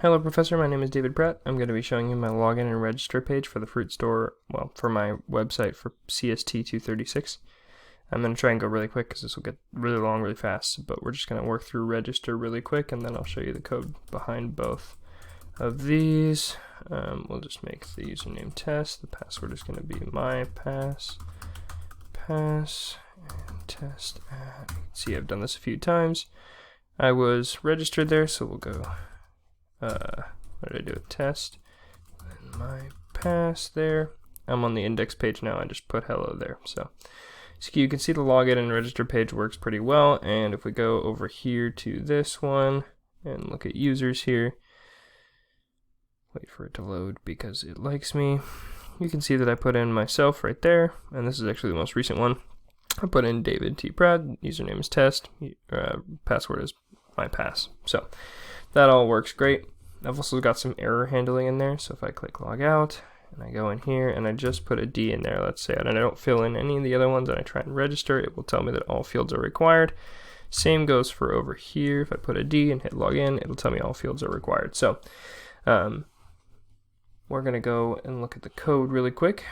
Hello Professor, my name is David Pratt. I'm going to be showing you my login and register page for the fruit store, well, for my website for CST-236. I'm going to try and go really quick because this will get really long really fast, but we're just going to work through register really quick and then I'll show you the code behind both of these. We'll just make the username test. The password is going to be mypass, and test. You can see I've done this a few times. I was registered there, so we'll go what did I do? A test. And my pass there. I'm on the index page now. I just put hello there. So you can see the login and register page works pretty well. And if we go over here to this one and look at users here, wait for it to load because it likes me. You can see that I put in myself right there, and this is actually the most recent one. I put in David T. Pratt, username is test, password is mypass. So that all works great. I've also got some error handling in there, so if I click log out and I go in here and I just put a D in there, let's say, and I don't fill in any of the other ones and I try and register, it will tell me that all fields are required. Same goes for over here. If I put a D and hit login, it'll tell me all fields are required. So we're going to go and look at the code really quick.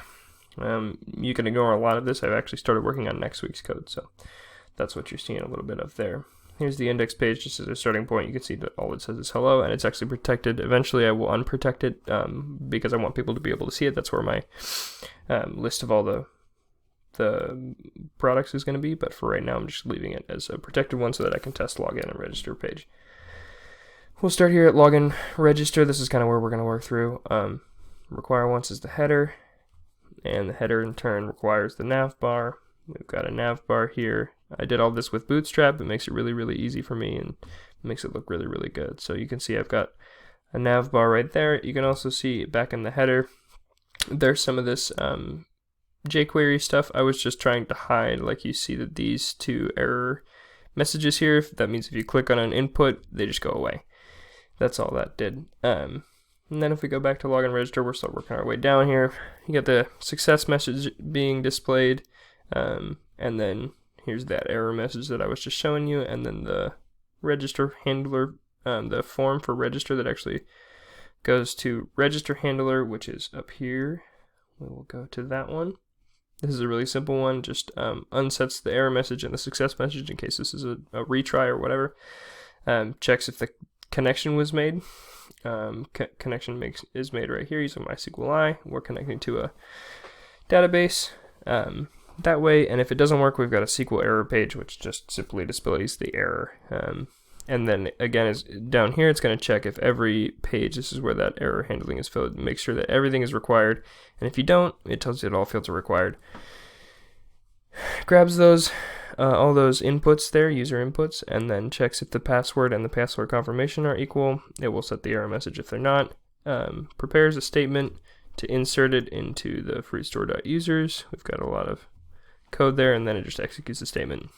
You can ignore a lot of this. I've actually started working on next week's code, so that's what you're seeing a little bit of there. Here's the index page just as a starting point. You can see that all it says is hello, and it's actually protected. Eventually I will unprotect it because I want people to be able to see it. That's where my list of all the products is going to be, but for right now I'm just leaving it as a protected one so that I can test login and register page. We'll start here at login register. This is kind of where we're going to work through. Require once is the header, and the header in turn requires the nav bar. We've got a nav bar here. I did all this with Bootstrap. It makes it really, really easy for me and makes it look really, really good. So you can see I've got a nav bar right there. You can also see back in the header, there's some of this jQuery stuff. I was just trying to hide, like you see that these two error messages here. That means if you click on an input, they just go away. That's all that did. And then if we go back to login register, we're still working our way down here. You got the success message being displayed, and then here's that error message that I was just showing you, and then the register handler, the form for register that actually goes to register handler, which is up here. We will go to that one. This is a really simple one, just unsets the error message and the success message in case this is a retry or whatever. Checks if the connection was made. Connection is made right here using MySQL. We're connecting to a database that way, and if it doesn't work, we've got a SQL error page which just simply displays the error. And then again, is down here, it's going to check if every page, this is where that error handling is filled, make sure that everything is required, and if you don't, it tells you that all fields are required. Grabs those all those inputs there, user inputs, and then checks if the password and the password confirmation are equal. It will set the error message if they're not. Prepares a statement to insert it into the fruitstore.users. We've got a lot of code there, and then it just executes the statement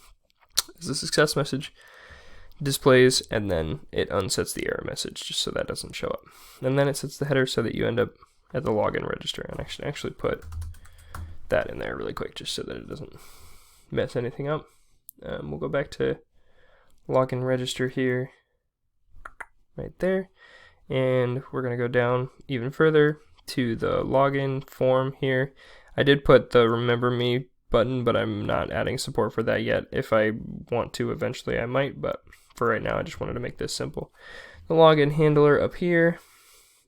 as the success message displays, and then it unsets the error message just so that doesn't show up. And then it sets the header so that you end up at the login register, and I should actually put that in there really quick just so that it doesn't mess anything up. We'll go back to login register here, right there, and we're going to go down even further to the login form here. I did put the remember me button, but I'm not adding support for that yet. If I want to eventually I might, but for right now I just wanted to make this simple. The login handler up here,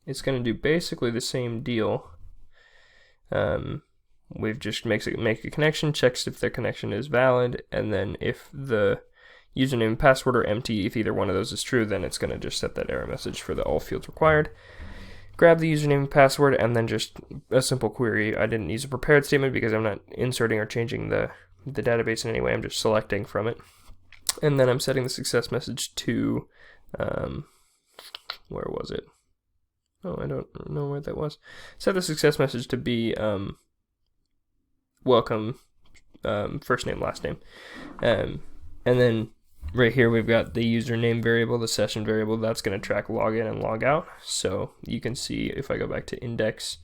it's going to do basically the same deal. We've just make a connection, checks if the connection is valid, and then if the username and password are empty, if either one of those is true, then it's going to just set that error message for the all fields required. Grab the username and password, and then just a simple query. I didn't use a prepared statement because I'm not inserting or changing the database in any way. I'm just selecting from it. And then I'm setting the success message to, where was it? Oh, I don't know where that was. Set the success message to be welcome, first name, last name. And then right here we've got the username variable, the session variable, that's going to track login and log out. So you can see if I go back to index,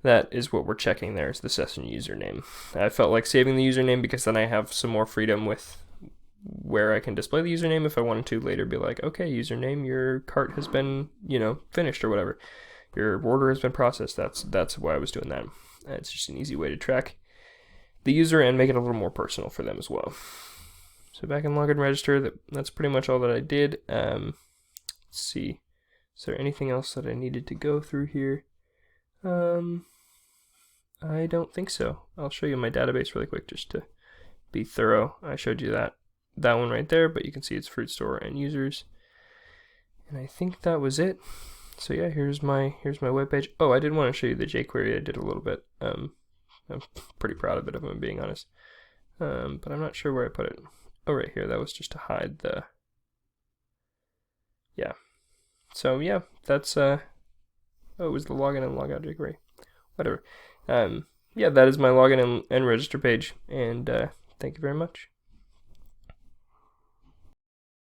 that is what we're checking there, is the session username. I felt like saving the username because then I have some more freedom with where I can display the username if I wanted to later be like, okay, username, your cart has been, finished or whatever. Your order has been processed. That's why I was doing that. It's just an easy way to track the user and make it a little more personal for them as well. So back in login register, that's pretty much all that I did. Let's see, is there anything else that I needed to go through here? I don't think so. I'll show you my database really quick just to be thorough. I showed you that one right there, but you can see it's fruit store and users. And I think that was it. So yeah, here's my web page. Oh, I did want to show you the jQuery I did a little bit. I'm pretty proud of it, if I'm being honest. But I'm not sure where I put it. Oh, right here. That was just to hide the. Yeah. So yeah, that's oh, it was the login and logout jQuery. Whatever. Yeah, that is my login and register page. And thank you very much.